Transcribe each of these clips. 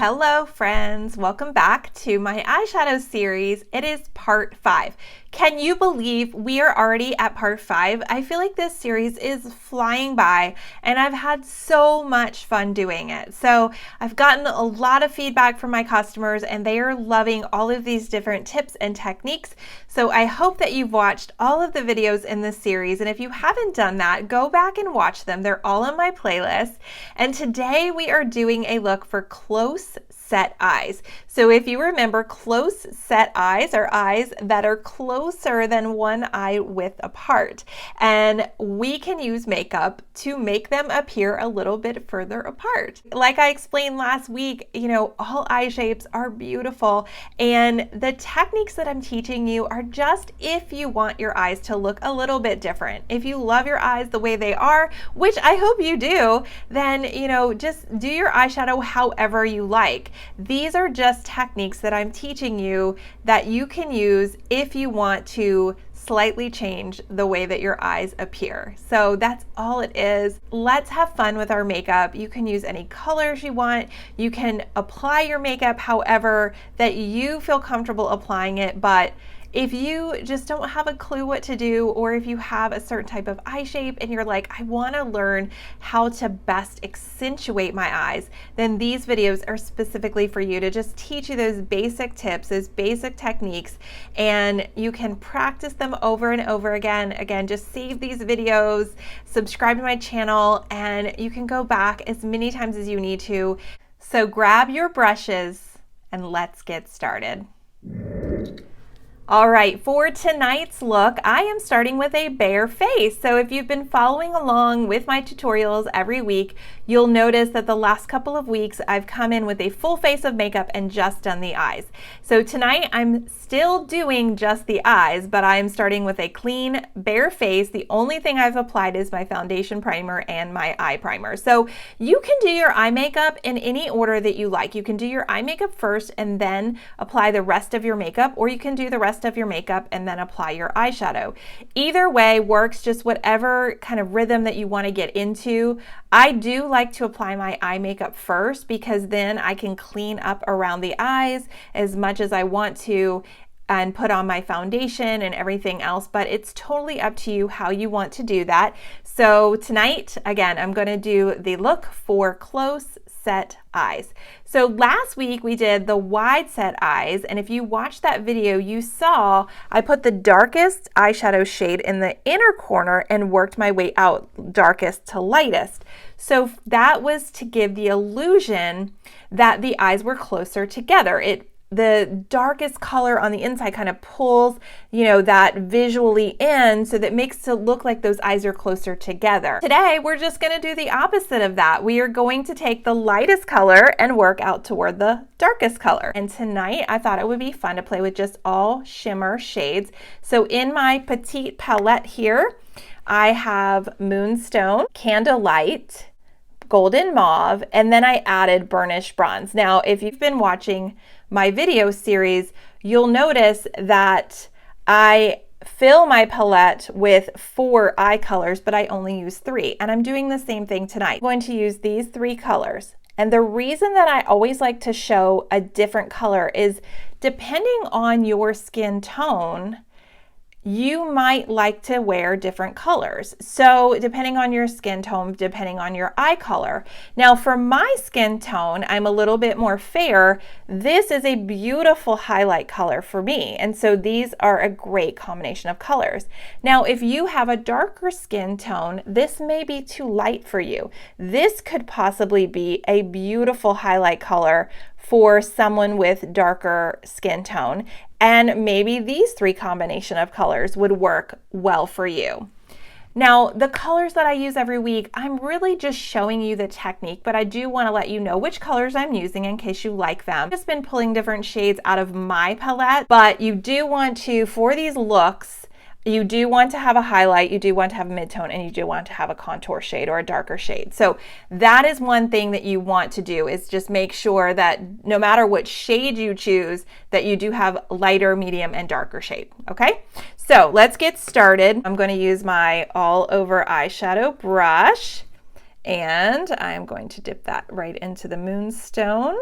Hello friends, welcome back to my eyeshadow series. It is part 5. Can you believe we are already at part 5? I feel like this series is flying by and I've had so much fun doing it. So I've gotten a lot of feedback from my customers and they are loving all of these different tips and techniques. So I hope that you've watched all of the videos in this series, and if you haven't done that, go back and watch them. They're all on my playlist. And today we are doing a look for close set eyes. So if you remember, close set eyes are eyes that are closer than one eye width apart. And we can use makeup to make them appear a little bit further apart. Like I explained last week, all eye shapes are beautiful, and the techniques that I'm teaching you are just if you want your eyes to look a little bit different. If you love your eyes the way they are, which I hope you do, then just do your eyeshadow however you like. These are just techniques that I'm teaching you that you can use if you want to slightly change the way that your eyes appear. So that's all it is. Let's have fun with our makeup. You can use any colors you want. You can apply your makeup however that you feel comfortable applying it, but if you just don't have a clue what to do, or if you have a certain type of eye shape and you're like, I want to learn how to best accentuate my eyes, then these videos are specifically for you to just teach you those basic tips, those basic techniques, and you can practice them over and over again. Again, just save these videos, subscribe to my channel, and you can go back as many times as you need to. So grab your brushes and let's get started. All right, for tonight's look, I am starting with a bare face. So if you've been following along with my tutorials every week, you'll notice that the last couple of weeks I've come in with a full face of makeup and just done the eyes. So tonight I'm still doing just the eyes, but I'm starting with a clean bare face. The only thing I've applied is my foundation primer and my eye primer. So you can do your eye makeup in any order that you like. You can do your eye makeup first and then apply the rest of your makeup, or you can do the rest of your makeup and then apply your eyeshadow. Either way works, just whatever kind of rhythm that you want to get into. I do like to apply my eye makeup first because then I can clean up around the eyes as much as I want to and put on my foundation and everything else, but it's totally up to you how you want to do that. So tonight, again, I'm going to do the look for close set eyes. So last week we did the wide set eyes, and if you watched that video, you saw I put the darkest eyeshadow shade in the inner corner and worked my way out darkest to lightest. So that was to give the illusion that the eyes were closer together. The darkest color on the inside kind of pulls, that visually in, so that makes it look like those eyes are closer together. Today, we're just going to do the opposite of that. We are going to take the lightest color and work out toward the darkest color. And tonight, I thought it would be fun to play with just all shimmer shades. So in my petite palette here, I have Moonstone, Candlelight, Golden Mauve, and then I added Burnished Bronze. Now, if you've been watching my video series, you'll notice that I fill my palette with 4 eye colors, but I only use 3. And I'm doing the same thing tonight. I'm going to use these 3 colors. And the reason that I always like to show a different color is depending on your skin tone, you might like to wear different colors. So depending on your skin tone, depending on your eye color. Now for my skin tone, I'm a little bit more fair. This is a beautiful highlight color for me. And so these are a great combination of colors. Now, if you have a darker skin tone, this may be too light for you. This could possibly be a beautiful highlight color for someone with darker skin tone. And maybe these 3 combination of colors would work well for you. Now, the colors that I use every week, I'm really just showing you the technique, but I do want to let you know which colors I'm using in case you like them. I've just been pulling different shades out of my palette, but you do want to, for these looks, you do want to have a highlight, you do want to have a mid-tone, and you do want to have a contour shade or a darker shade. So that is one thing that you want to do, is just make sure that no matter what shade you choose, that you do have lighter, medium, and darker shade, okay? So let's get started. I'm going to use my all over eyeshadow brush, and I'm going to dip that right into the Moonstone.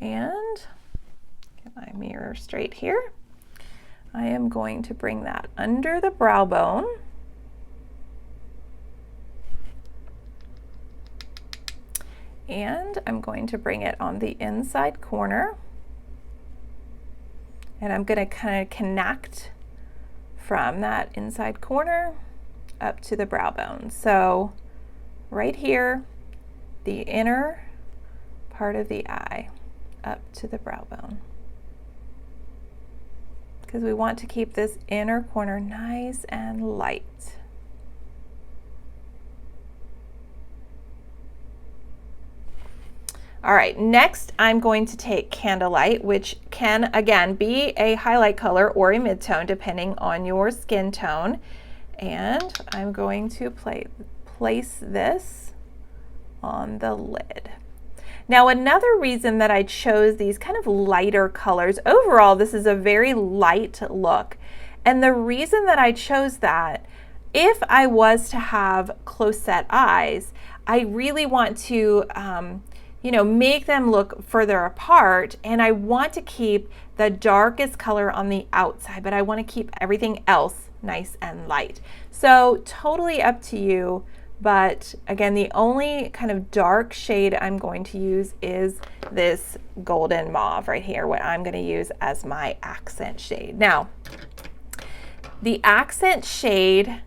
And get my mirror straight here. I am going to bring that under the brow bone. And I'm going to bring it on the inside corner. And I'm going to kind of connect from that inside corner up to the brow bone. So right here, the inner part of the eye up to the brow bone. Because we want to keep this inner corner nice and light. All right, next I'm going to take Candlelight, which can again be a highlight color or a midtone depending on your skin tone. And I'm going to place this on the lid. Now, another reason that I chose these kind of lighter colors, overall this is a very light look. And the reason that I chose that, if I was to have close set eyes, I really want to make them look further apart, and I want to keep the darkest color on the outside, but I want to keep everything else nice and light. So totally up to you, but again, the only kind of dark shade I'm going to use is this golden mauve right here, what I'm going to use as my accent shade. Now, the accent shade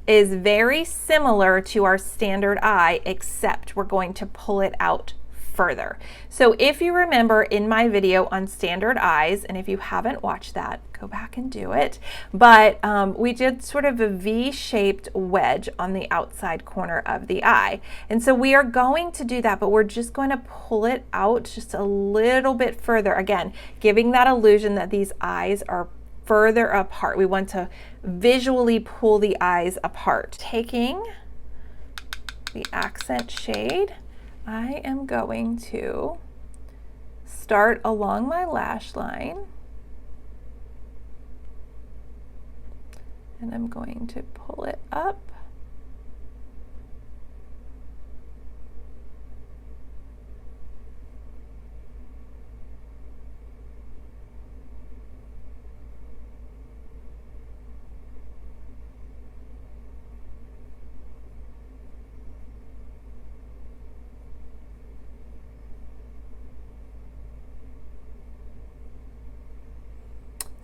is very similar to our standard eye, except we're going to pull it out further. So if you remember in my video on standard eyes, and if you haven't watched that, go back and do it, but we did sort of a V-shaped wedge on the outside corner of the eye. And so we are going to do that, but we're just going to pull it out just a little bit further, again, giving that illusion that these eyes are further apart. We want to visually pull the eyes apart. Taking the accent shade, I am going to start along my lash line, and I'm going to pull it up.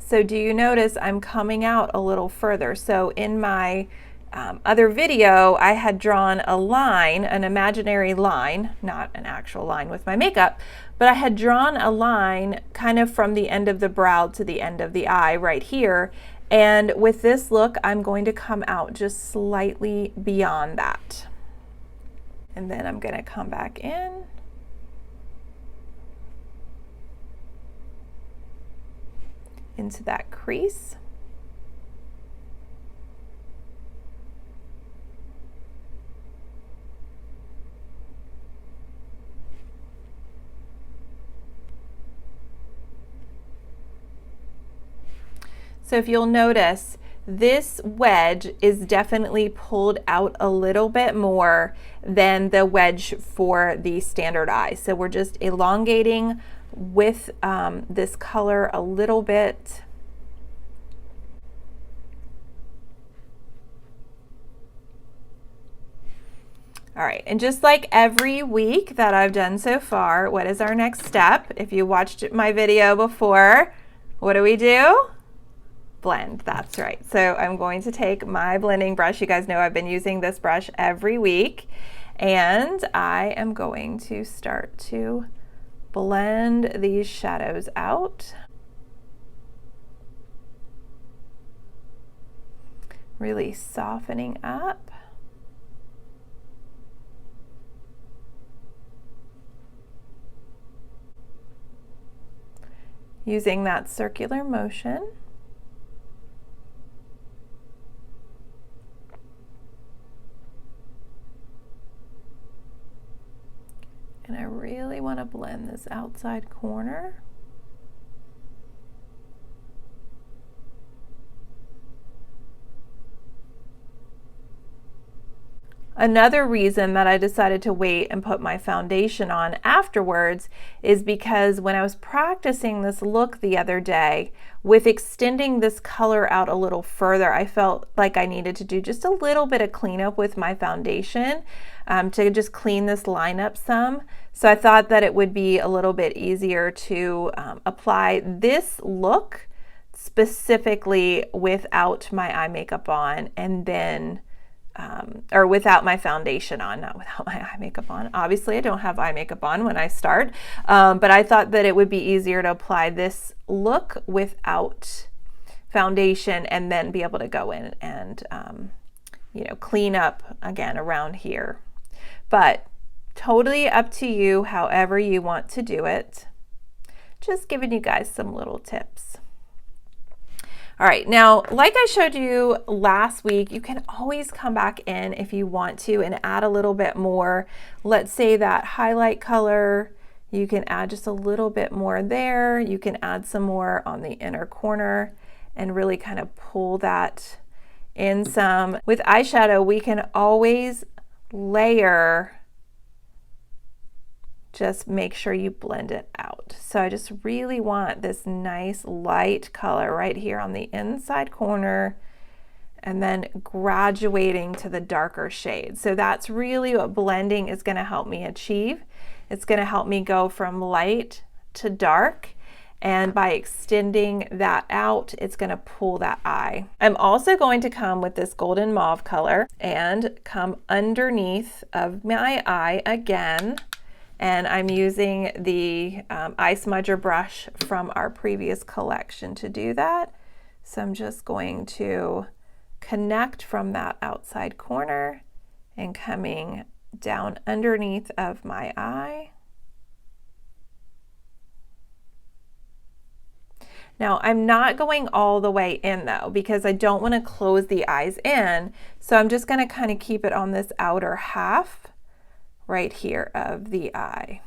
So do you notice I'm coming out a little further? So in my other video, I had drawn a line, an imaginary line, not an actual line with my makeup, but I had drawn a line kind of from the end of the brow to the end of the eye right here. And with this look, I'm going to come out just slightly beyond that. And then I'm going to come back in. Into that crease. So if you'll notice, this wedge is definitely pulled out a little bit more than the wedge for the standard eye. So we're just elongating with this color a little bit. All right, and just like every week that I've done so far, what is our next step? If you watched my video before, what do? Blend, that's right. So I'm going to take my blending brush. You guys know I've been using this brush every week, and I am going to start to blend these shadows out. Really softening up. Using that circular motion. And I really want to blend this outside corner. Another reason that I decided to wait and put my foundation on afterwards is because when I was practicing this look the other day, with extending this color out a little further, I felt like I needed to do just a little bit of cleanup with my foundation to just clean this line up some. So I thought that it would be a little bit easier to apply this look specifically without my eye makeup on, and then or without my foundation on, not without my eye makeup on. Obviously, I don't have eye makeup on when I start, but I thought that it would be easier to apply this look without foundation and then be able to go in and, you know, clean up again around here. But totally up to you, however you want to do it. Just giving you guys some little tips. All right, now, like I showed you last week, you can always come back in if you want to and add a little bit more. Let's say that highlight color, you can add just a little bit more there. You can add some more on the inner corner and really kind of pull that in some. With eyeshadow, we can always layer. Just make sure you blend it out. So I just really want this nice light color right here on the inside corner and then graduating to the darker shade. So that's really what blending is going to help me achieve. It's going to help me go from light to dark, and by extending that out, it's going to pull that eye. I'm also going to come with this golden mauve color and come underneath of my eye again. And I'm using the eye smudger brush from our previous collection to do that. So I'm just going to connect from that outside corner and coming down underneath of my eye. Now I'm not going all the way in though, because I don't want to close the eyes in. So I'm just going to kind of keep it on this outer half right here of the eye.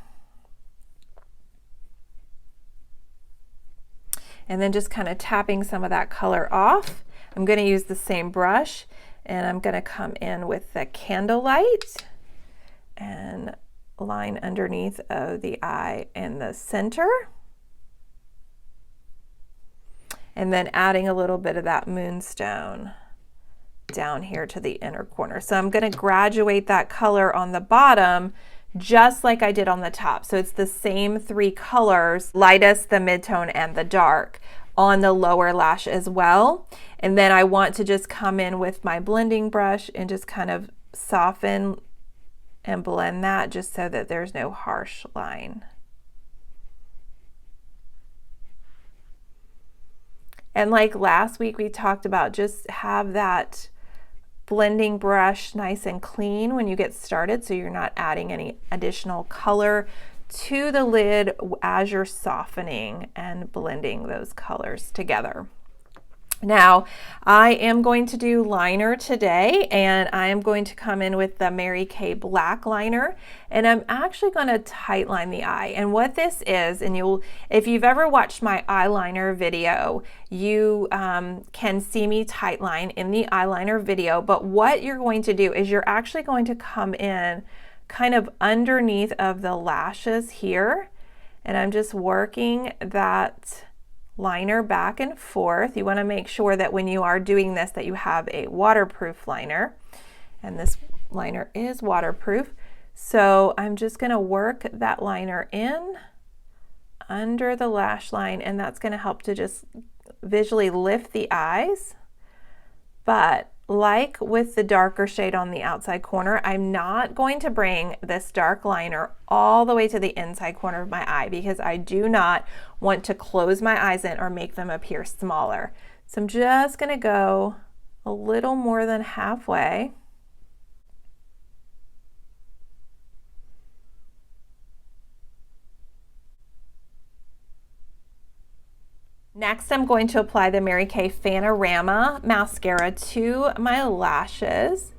And then just kind of tapping some of that color off. I'm going to use the same brush and I'm going to come in with the candlelight and line underneath of the eye in the center. And then adding a little bit of that moonstone down here to the inner corner. So I'm going to graduate that color on the bottom just like I did on the top. So it's the same three colors, lightest, the midtone, and the dark on the lower lash as well. And then I want to just come in with my blending brush and just kind of soften and blend that just so that there's no harsh line. And like last week we talked about, just have that blending brush nice and clean when you get started so you're not adding any additional color to the lid as you're softening and blending those colors together. Now, I am going to do liner today, and I am going to come in with the Mary Kay black liner, and I'm actually going to tight line the eye. And what this is, and if you've ever watched my eyeliner video, you can see me tight line in the eyeliner video, but what you're going to do is you're actually going to come in kind of underneath of the lashes here, and I'm just working that liner back and forth. You want to make sure that when you are doing this that you have a waterproof liner, and this liner is waterproof. So I'm just going to work that liner in under the lash line, and that's going to help to just visually lift the eyes. But like with the darker shade on the outside corner, I'm not going to bring this dark liner all the way to the inside corner of my eye because I do not want to close my eyes in or make them appear smaller. So I'm just going to go a little more than halfway. Next, I'm going to apply the Mary Kay Fanorama mascara to my lashes.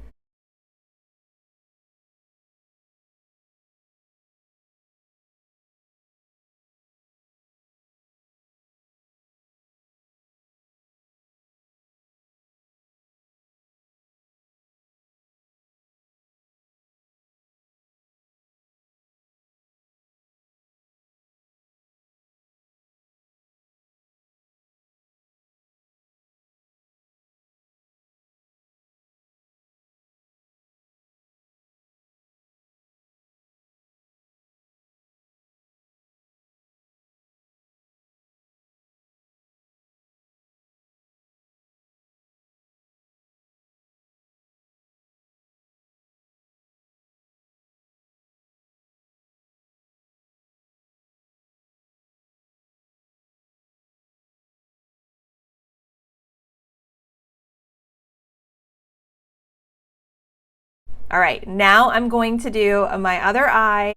All right, now I'm going to do my other eye.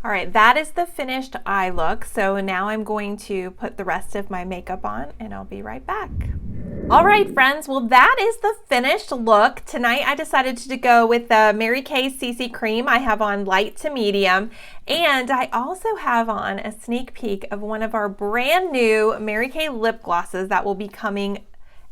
All right, that is the finished eye look. So now I'm going to put the rest of my makeup on and I'll be right back. All right, friends, well, that is the finished look. Tonight, I decided to go with the Mary Kay CC Cream. I have on light to medium, and I also have on a sneak peek of one of our brand new Mary Kay lip glosses that will be coming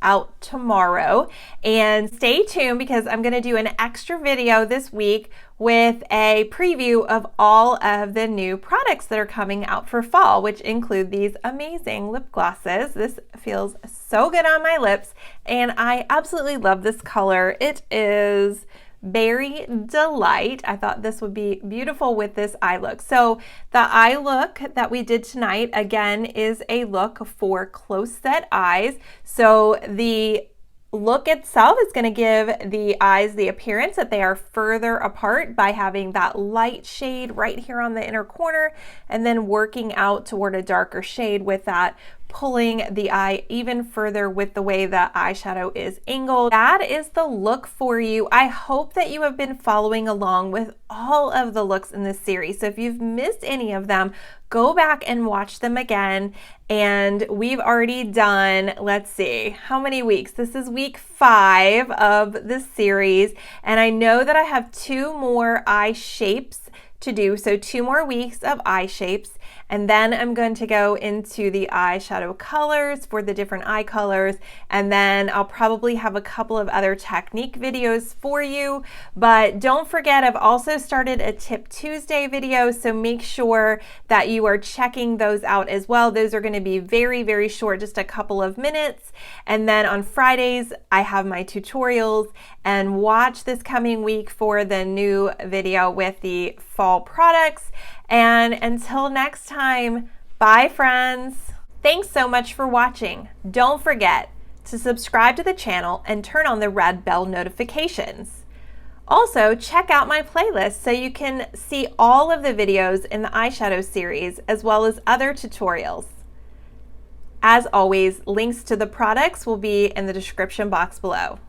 out tomorrow. And stay tuned because I'm going to do an extra video this week with a preview of all of the new products that are coming out for fall, which include these amazing lip glosses. This feels so good on my lips, and I absolutely love this color. It is Berry Delight. I thought this would be beautiful with this eye look. So the eye look that we did tonight, again, is a look for close set eyes. So the look itself is going to give the eyes the appearance that they are further apart by having that light shade right here on the inner corner, and then working out toward a darker shade with that, pulling the eye even further with the way the eyeshadow is angled. That is the look for you. I hope that you have been following along with all of the looks in this series. So if you've missed any of them, go back and watch them again. And we've already done, let's see, how many weeks? This is week 5 of this series. And I know that I have 2 more eye shapes to do, so 2 more weeks of eye shapes, and then I'm going to go into the eyeshadow colors for the different eye colors, and then I'll probably have a couple of other technique videos for you. But don't forget, I've also started a Tip Tuesday video, so make sure that you are checking those out as well. Those are going to be very, very short, just a couple of minutes. And then on Fridays, I have my tutorials, and watch this coming week for the new video with the fall products. And until next time, bye friends. Thanks so much for watching. Don't forget to subscribe to the channel and turn on the red bell notifications. Also, check out my playlist so you can see all of the videos in the eyeshadow series as well as other tutorials. As always, links to the products will be in the description box below.